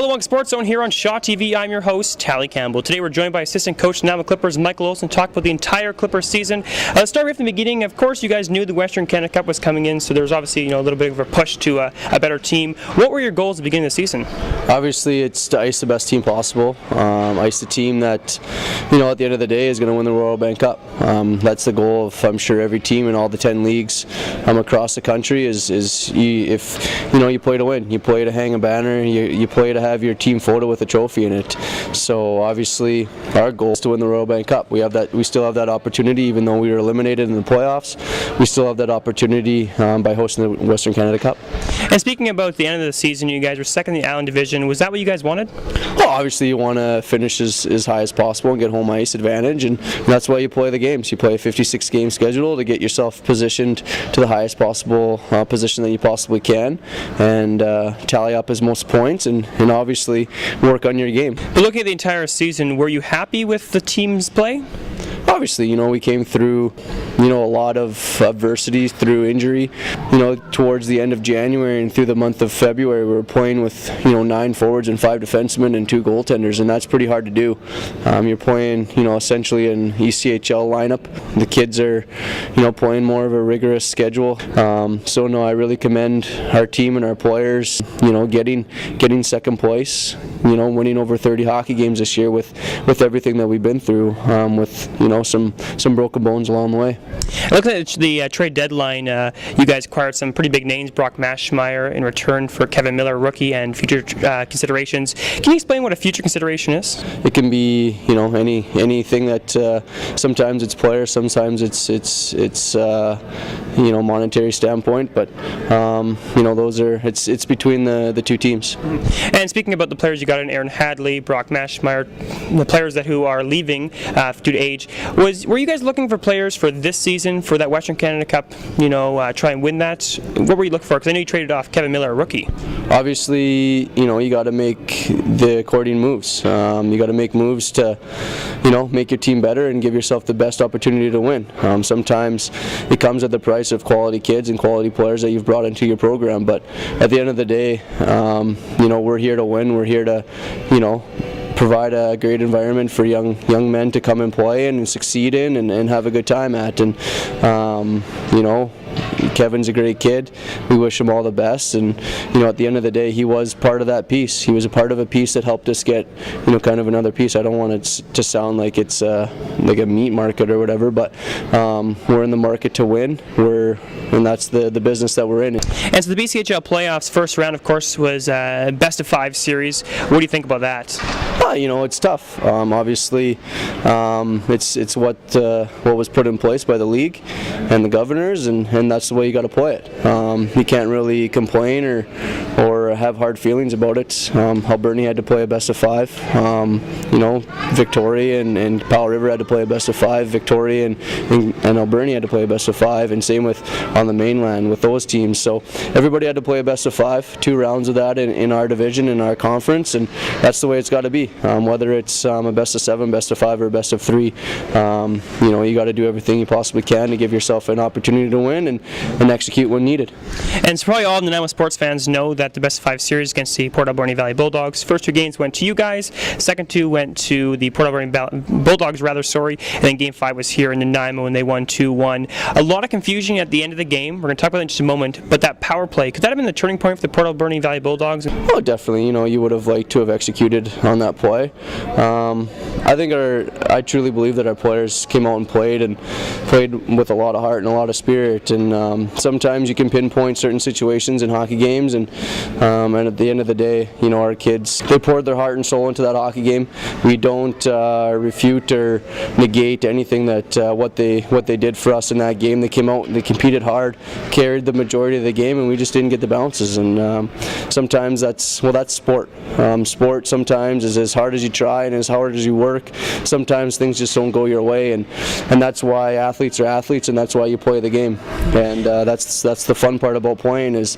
Hello, on Sports Zone here on ShawTV. I'm your host, Tali Campbell. Today we're joined by assistant coach Nanaimo Clippers Michael Olson to talk about the entire Clippers season. Let's start with the beginning. Of course, you guys knew the Western Canada Cup was coming in, so there was obviously a little bit of a push to a better team. What were your goals at the beginning of the season? Obviously, it's to ice the best team possible. Ice the team that, at the end of the day is going to win the Royal Bank Cup. That's the goal of, I'm sure, every team in all the 10 leagues across the country is you play to win. You play to hang a banner. You play to have your team photo with a trophy in it. So obviously, our goal is to win the Royal Bank Cup. We still have that opportunity, even though we were eliminated in the playoffs. We still have that opportunity by hosting the Western Canada Cup. And speaking about the end of the season, you guys were second in the Island Division. Was that what you guys wanted? Well, obviously, you want to finish as high as possible and get home ice advantage, and that's why you play the games. You play a 56-game schedule to get yourself positioned to the highest possible position that you possibly can, and tally up as most points, and obviously work on your game. But looking at the entire season, were you happy with the team's play? Obviously, we came through, a lot of adversity through injury. Towards the end of January and through the month of February, we were playing with, 9 forwards and 5 defensemen and 2 goaltenders, and that's pretty hard to do. You're playing, essentially an ECHL lineup. The kids are, playing more of a rigorous schedule. I really commend our team and our players, getting second place, winning over 30 hockey games this year with everything that we've been through, with, some broken bones along the way. Looking at the trade deadline, you guys acquired some pretty big names, Brock Maschmeyer in return for Kevin Miller, rookie, and future considerations. Can you explain what a future consideration is? It can be, anything that sometimes it's players, sometimes it's monetary standpoint, but it's between the two teams. And speaking about the players you got in, Aaron Hadley, Brock Maschmeyer, the players who are leaving due to age, were you guys looking for players for this season for that Western Canada Cup? Try and win that. What were you looking for? Because I know you traded off Kevin Miller, a rookie. Obviously, you got to make the according moves. You got to make moves to, make your team better and give yourself the best opportunity to win. Sometimes it comes at the price of quality kids and quality players that you've brought into your program. But at the end of the day, we're here to win. We're here to, provide a great environment for young men to come and play and succeed in and have a good time at. And Kevin's a great kid. We wish him all the best, and at the end of the day, he was part of that piece. He was a part of a piece that helped us get kind of another piece. I don't want it to sound like it's like a meat market or whatever, but we're in the market to win. And that's the business that we're in. And so the BCHL playoffs first round, of course, was best of 5 series. What do you think about that? It's tough. Obviously, it's what was put in place by the league and the governors, and that's the way you got to play it. You can't really complain or have hard feelings about it. Alberni had to play a best of 5. Victoria and Powell River had to play a best of 5. Victoria and Alberni had to play a best of 5, and same with on the mainland with those teams. So everybody had to play a best of 5, 2 rounds of that in our division, in our conference, and that's the way it's got to be. Whether it's a best of 7, best of 5, or best of 3, you got to do everything you possibly can to give yourself an opportunity to win and execute when needed. And so probably all the Nanaimo sports fans know that the best of 5 series against the Port Alberni Valley Bulldogs. First 2 games went to you guys. Second 2 went to the Port Alberni Bulldogs, and then Game 5 was here in Nanaimo, and they won 2-1. A lot of confusion at the end of the game. We're going to talk about it in just a moment, but that power play, could that have been the turning point for the Port Alberni Valley Bulldogs? Oh, definitely. You would have liked to have executed on that play. I truly believe that our players came out and played with a lot of heart and a lot of spirit, and sometimes you can pinpoint certain situations in hockey games, and at the end of the day, our kids, they poured their heart and soul into that hockey game. We don't refute or negate anything that what they did for us in that game. They came out, they competed hard, carried the majority of the game, and we just didn't get the bounces. And sometimes that's sport. Sport sometimes is as hard as you try and as hard as you work. Sometimes things just don't go your way, and that's why athletes are athletes, and that's why you play the game. And that's the fun part about playing is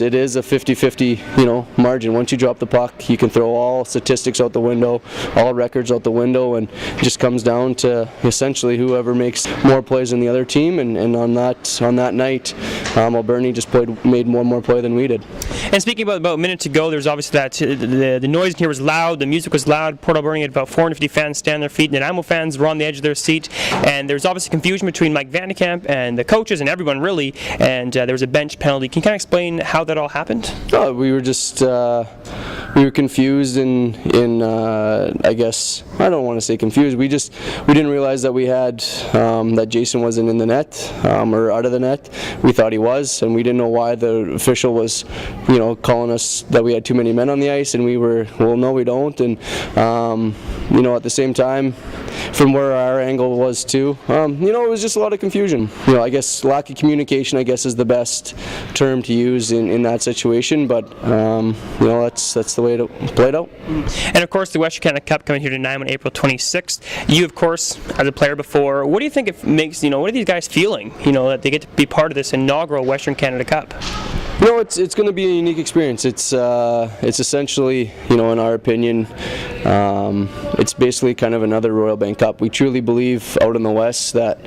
it is a 50-50 50-50, margin. Once you drop the puck, you can throw all statistics out the window, all records out the window, and it just comes down to essentially whoever makes more plays than the other team. And on that night, Alberni just made one more play than we did. And speaking about a minute to go, there's obviously that the noise in here was loud, the music was loud. Port Alberni had about 450 fans stand on their feet. Nanaimo fans were on the edge of their seat, and there was obviously confusion between Mike Vandekamp and the coaches and everyone really. And there was a bench penalty. Can you kind of explain how that all happened? We were just we were confused in I guess I don't want to say confused. We didn't realize that we had that Jason wasn't in the net or out of the net. We thought he was, and we didn't know why the official was, calling us that we had too many men on the ice, and we were, well, no, we don't. And at the same time, from where our angle was too, it was just a lot of confusion. I guess lack of communication, I guess, is the best term to use in that situation. But that's the way it played out. And of course, the Western Canada Cup coming here to Nanaimo on April 26th. You, of course, as a player before, what do you think it makes? What are these guys feeling? That they get to be part of this inaugural Western Canada Cup. It's going to be a unique experience. It's essentially, in our opinion, it's basically kind of another Royal Bank Cup. We truly believe out in the West that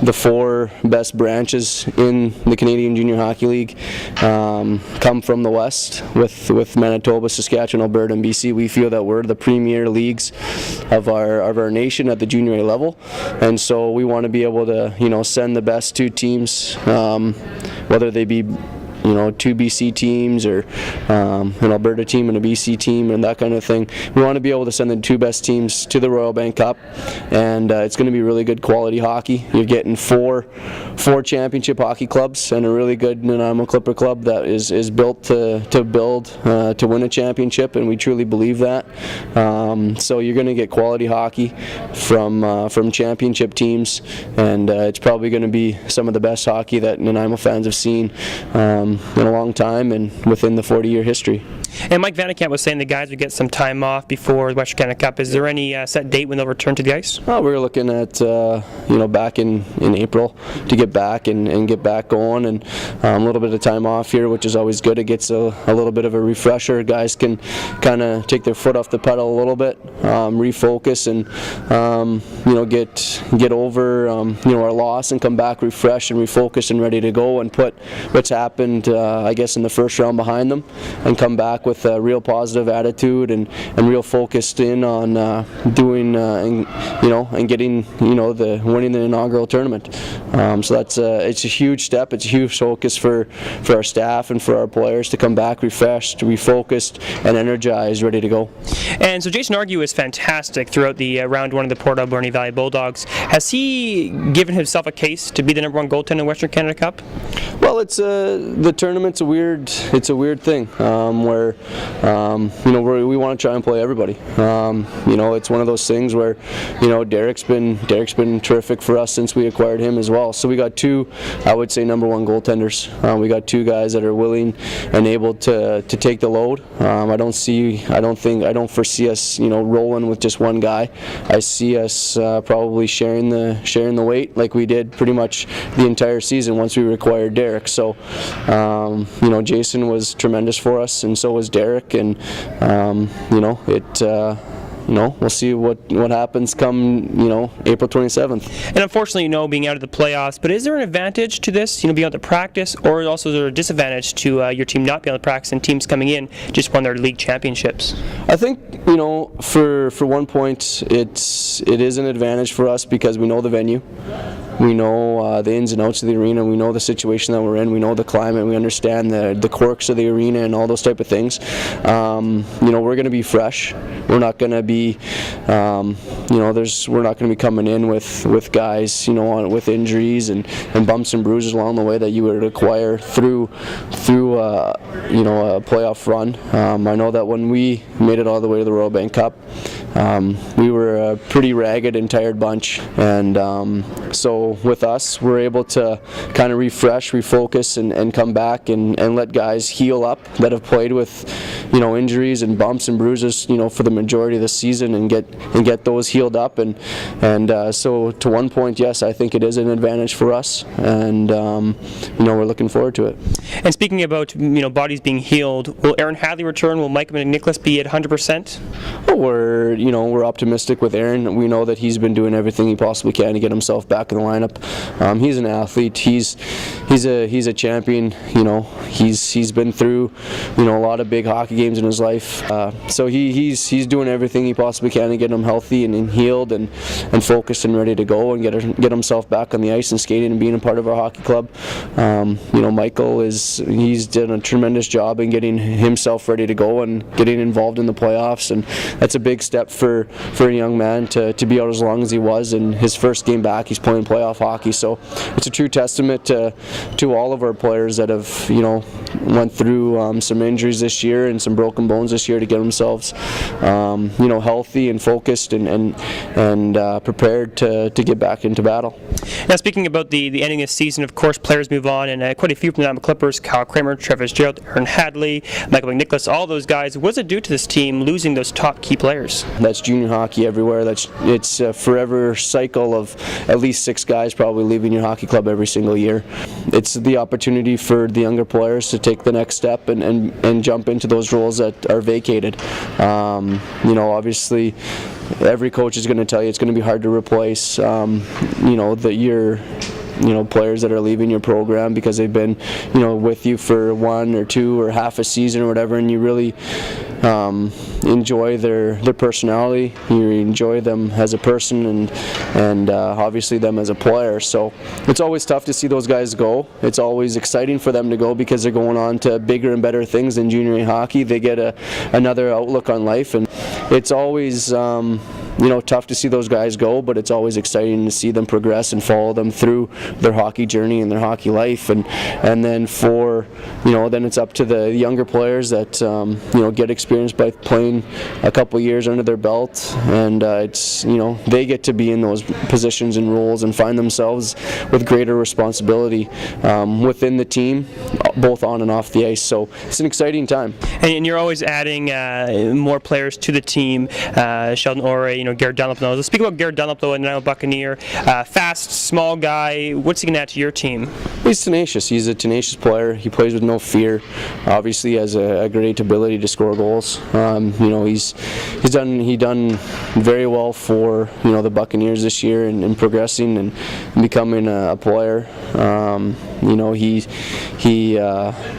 the 4 best branches in the Canadian Junior Hockey League come from the West, with Manitoba, Saskatchewan, Alberta, and BC. We feel that we're the premier leagues of our nation at the junior A level, and so we want to be able to send the best 2 teams, whether they be 2 BC teams or an Alberta team and a BC team and that kind of thing. We want to be able to send the 2 best teams to the Royal Bank Cup, and it's going to be really good quality hockey. You're getting 4 championship hockey clubs and a really good Nanaimo Clipper club that is built to build to win a championship, and we truly believe that. So you're going to get quality hockey from championship teams, and it's probably going to be some of the best hockey that Nanaimo fans have seen in a long time and within the 40-year history. And Mike Vandekamp was saying the guys would get some time off before the Western Canada Cup. Is there any set date when they'll return to the ice? We were looking at back in April to get back and get back going, and a little bit of time off here, which is always good. It gets a little bit of a refresher. Guys can kind of take their foot off the pedal a little bit, refocus, and get over our loss and come back refreshed and refocused and ready to go and put what's happened I guess in the first round behind them and come back with a real positive attitude and real focused in on doing and getting winning the inaugural tournament. So that's it's a huge step. It's a huge focus for our staff and for our players to come back refreshed, refocused, and energized, ready to go. And so Jason Argue is fantastic throughout the round 1 of the Port Alberni Valley Bulldogs. Has he given himself a case to be the #1 goaltender in the Western Canada Cup? Well, the tournament's a weird thing where we want to try and play everybody. It's one of those things where Derek's been terrific for us since we acquired him as well. So we got 2, I would say, #1 goaltenders. We got 2 guys that are willing and able to take the load. I don't foresee us rolling with just one guy. I see us probably sharing the weight like we did pretty much the entire season once we acquired Derek. So Jason was tremendous for us, and so was Derek, and we'll see what happens come April 27th. And unfortunately, being out of the playoffs, but is there an advantage to this, being able to practice, or also is there a disadvantage to your team not being able to practice and teams coming in just won their league championships? I think for one point it is an advantage for us because we know the venue. We know the ins and outs of the arena. We know the situation that we're in. We know the climate. We understand the quirks of the arena and all those type of things. We're going to be fresh. We're not going to be, we're not going to be coming in with guys, with injuries and bumps and bruises along the way that you would acquire through a playoff run. I know that when we made it all the way to the Royal Bank Cup, we were a pretty ragged and tired bunch, and so with us, we're able to kind of refresh, refocus, and come back and let guys heal up that have played with injuries and bumps and bruises, for the majority of the season and get those healed up. And so to one point, yes, I think it is an advantage for us, and we're looking forward to it. And speaking about bodies being healed, will Aaron Hadley return? Will Mike McNicholas be at 100%? Well, we're optimistic with Aaron. We know that he's been doing everything he possibly can to get himself back in the lineup. He's an athlete. He's a champion. He's been through a lot of big hockey games in his life. So he's doing everything he possibly can to get him healthy and healed and focused and ready to go and get himself back on the ice and skating and being a part of our hockey club. Michael he's done a tremendous job in getting himself ready to go and getting involved in the playoffs, and that's a big step for a young man to be out as long as he was. In his first game back, he's playing playoff hockey, so it's a true testament to all of our players that have went through some injuries this year and some broken bones this year to get themselves healthy and focused and prepared to get back into battle. Now, speaking about the ending of the season, of course, players move on, and quite a few from the Nanaimo Clippers: Kyle Kramer, Travis Gerald, Aaron Hadley, Michael McNicholas, all those guys. What does it do to this team losing those top key players? That's junior hockey everywhere. It's a forever cycle of at least 6 guys probably leaving your hockey club every single year. It's the opportunity for the younger players to take the next step and jump into those roles that are vacated. Obviously, every coach is going to tell you it's going to be hard to replace players that are leaving your program because they've been with you for 1 or 2 or half a season or whatever, and you really enjoy their personality, you enjoy them as a person, and obviously them as a player. So it's always tough to see those guys go. It's always exciting for them to go because they're going on to bigger and better things than junior A hockey. They get another outlook on life, and it's always tough to see those guys go, but it's always exciting to see them progress and follow them through their hockey journey and their hockey life, and then then it's up to the younger players that get experience by playing a couple years under their belt, and it's they get to be in those positions and roles and find themselves with greater responsibility within the team, both on and off the ice. So it's an exciting time. And you're always adding more players to the team. Sheldon Ore, Garrett Dunlop knows. Let's speak about Garrett Dunlop, though, a Nanaimo Buccaneer. Fast, small guy. What's he going to add to your team? He's tenacious. He's a tenacious player. He plays with no fear. Obviously, has a great ability to score goals. He's done very well for the Buccaneers this year and progressing and becoming a player.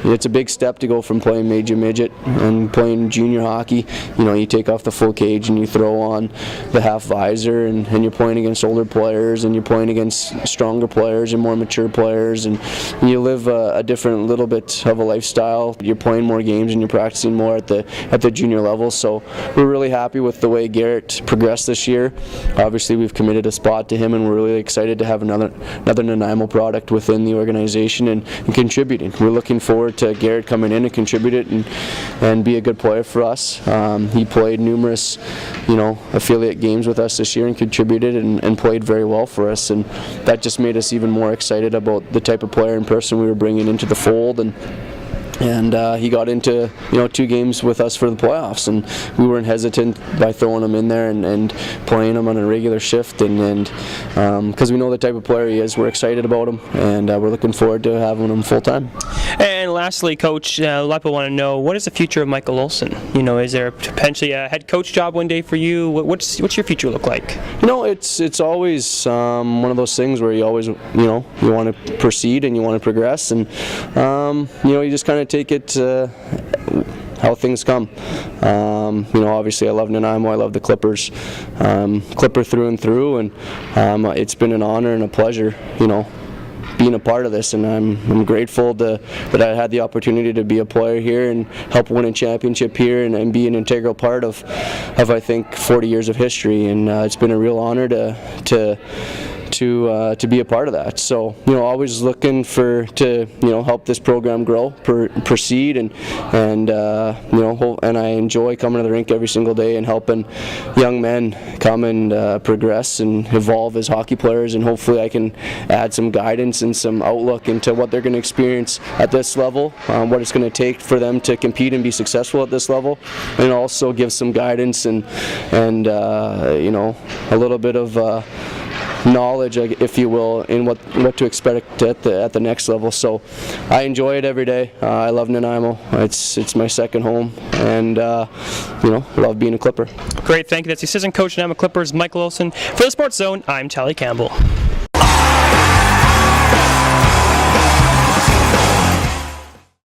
It's a big step to go from playing major midget and playing junior hockey. You take off the full cage and you throw on the half visor, and you're playing against older players, and you're playing against stronger players and more mature players, and you live a different little bit of a lifestyle. You're playing more games and you're practicing more at the junior level. So we're really happy with the way Garrett progressed this year. Obviously, we've committed a spot to him, and we're really excited to have another Nanaimo product within the organization and contributing. We're looking forward to Garrett coming in and contribute it and be a good player for us. He played numerous affiliate games with us this year and contributed and played very well for us, and that just made us even more excited about the type of player and person we were bringing into the fold. And he got into 2 games with us for the playoffs, and we weren't hesitant by throwing him in there and playing him on a regular shift, and because we know the type of player he is, we're excited about him, and we're looking forward to having him full time. And lastly, Coach, a lot of people want to know, what is the future of Michael Olson? Is there potentially a head coach job one day for you? What's your future look like? It's always one of those things where you always you want to proceed and you want to progress, and you just kind of take it how things come. Obviously I love Nanaimo, I love the Clippers, Clipper through and through, and it's been an honor and a pleasure, being a part of this, and I'm grateful that I had the opportunity to be a player here and help win a championship here and be an integral part of I think 40 years of history, and it's been a real honor to to be a part of that. So always looking to help this program grow, proceed, and I enjoy coming to the rink every single day and helping young men come and progress and evolve as hockey players, and hopefully I can add some guidance and some outlook into what they're going to experience at this level, what it's going to take for them to compete and be successful at this level, and also give some guidance and a little bit of knowledge, if you will, in what to expect at the next level. So I enjoy it every day. I love Nanaimo. It's my second home, and love being a Clipper. Great, thank you. That's the assistant coach of Nanaimo Clippers, Michael Olson. For the Sports Zone, I'm Tali Campbell.